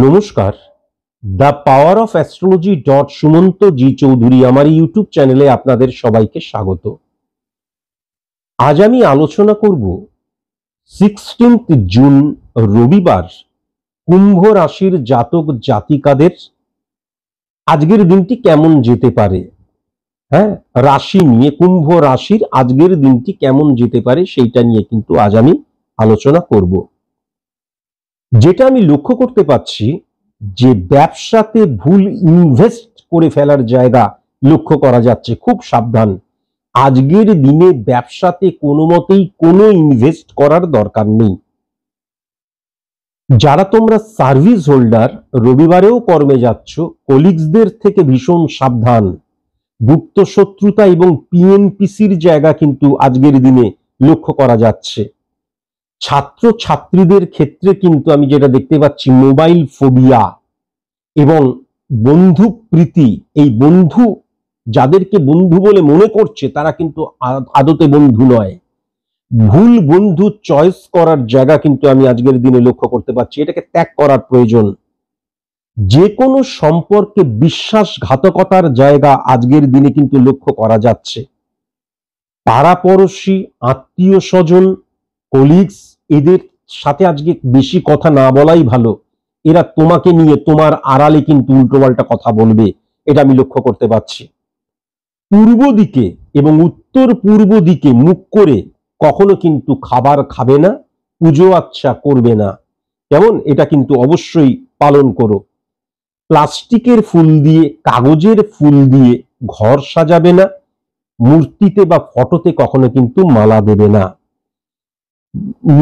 নমস্কার, the power of astrology Sumanta ji Chowdhury আমার YouTube চ্যানেলে আপনাদের সবাইকে স্বাগত। আজ আমি আলোচনা করব 16 জুন রবিবার কুম্ভ রাশির জাতক জাতিকাদের আজকের দিনটি কেমন যেতে পারে। রাশি নিয়ে কুম্ভ রাশির আজকের দিনটি কেমন যেতে পারে সেইটা নিয়ে কিন্তু আজ আমি আলোচনা করব। যেটা আমি লক্ষ্য করতে পাচ্ছি যে ব্যবসাতে ভুল ইনভেস্ট করে ফেলার জায়গা লক্ষ্য করা যাচ্ছে। খুব সাবধান, আজকের দিনে ব্যবসাতে কোনো মতেই কোনো ইনভেস্ট করার দরকার নেই। যারা তোমরা সার্ভিস হোল্ডার, রবিবারেও কর্মে যাচ্ছ, কলিগসদের থেকে ভীষণ সাবধান। গুপ্ত শত্রুতা এবং পিএনপিসির জায়গা কিন্তু আজকের দিনে লক্ষ্য করা যাচ্ছে। ছাত্র ছাত্রীদের ক্ষেত্রে কিন্তু আমি যেটা দেখতে পাচ্ছি, মোবাইল ফোবিয়া এবং বন্ধু প্রীতি, এই বন্ধু যাদেরকে বন্ধু বলে মনে করছে তারা কিন্তু আদতে বন্ধু নয়। ভুল বন্ধু চয়েস করার জায়গা কিন্তু আমি আজকের দিনে লক্ষ্য করতে পারছি। এটাকে ত্যাগ করার প্রয়োজন। যে কোনো সম্পর্কে বিশ্বাসঘাতকতার জায়গা আজকের দিনে কিন্তু লক্ষ্য করা যাচ্ছে। পাড়াপড়শি, আত্মীয় স্বজন, কলিগস, এদের সাথে আজকে বেশি কথা না বলাই ভালো। এরা তোমাকে নিয়ে তোমার আড়ালে কিন্তু উল্টোপাল্টা কথা বলবে, এটা আমি লক্ষ্য করতে পারছি। পূর্ব দিকে এবং উত্তর পূর্ব দিকে মুখ করে কখনো কিন্তু খাবার খাবে না, পুজো আচ্ছা করবে না। কেমন, এটা কিন্তু অবশ্যই পালন করো। প্লাস্টিকের ফুল দিয়ে, কাগজের ফুল দিয়ে ঘর সাজাবে না। মূর্তিতে বা ফটোতে কখনো কিন্তু মালা দেবে না।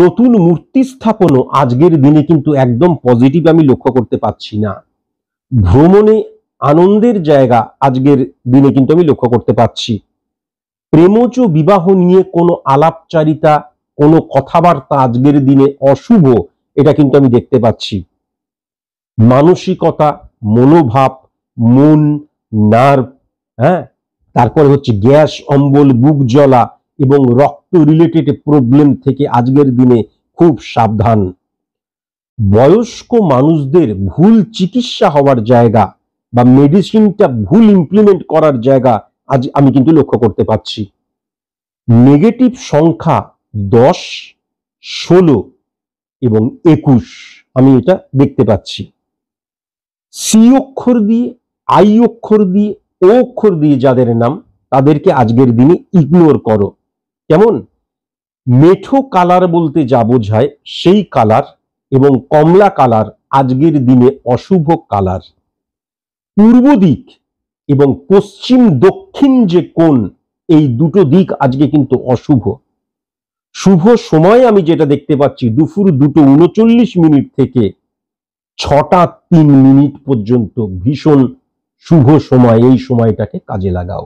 নতুন মূর্তি স্থাপনও আজকের দিনে কিন্তু একদম পজিটিভ আমি লক্ষ্য করতে পাচ্ছি না। ভ্রমণে আনন্দের জায়গা আজকের দিনে কিন্তু আমি লক্ষ্য করতে পাচ্ছি। প্রেমজ বিবাহ নিয়ে কোনো আলাপচারিতা, কোনো কথাবার্তা আজকের দিনে অশুভ, এটা কিন্তু আমি দেখতে পাচ্ছি। মানসিকতা, মনোভাব, মন, নার্ভ, তারপরে হচ্ছে গ্যাস অম্বল, বুক জ্বলা এবং রক্ত রিলেটেড প্রবলেম থেকে আজকের দিনে খুব সাবধান। বয়স্ক মানুষদের ভুল চিকিৎসা হওয়ার জায়গা বা মেডিসিনটা ভুল ইমপ্লিমেন্ট করার জায়গা আজ আমি কিন্তু লক্ষ্য করতে পারছি। নেগেটিভ সংখ্যা 10, 16 এবং 21 আমি এটা দেখতে পাচ্ছি। সি অক্ষর দিয়ে, আই অক্ষর দিয়ে, ও অক্ষর দিয়ে যাদের নাম, তাদেরকে আজকের দিনে ইগনোর করো। কেমন, মেঠো কালার বলতে যা বোঝায় সেই কালার এবং কমলা কালার আজকের দিনে অশুভ কালার। পূর্ব দিক এবং পশ্চিম দক্ষিণ যে কোণ, এই দুটো দিক আজকে কিন্তু অশুভ। শুভ সময় আমি যেটা দেখতে পাচ্ছি, দুপুর 2:39 থেকে 6টা 3 মিনিট পর্যন্ত ভীষণ শুভ সময়। এই সময়টাকে কাজে লাগাও।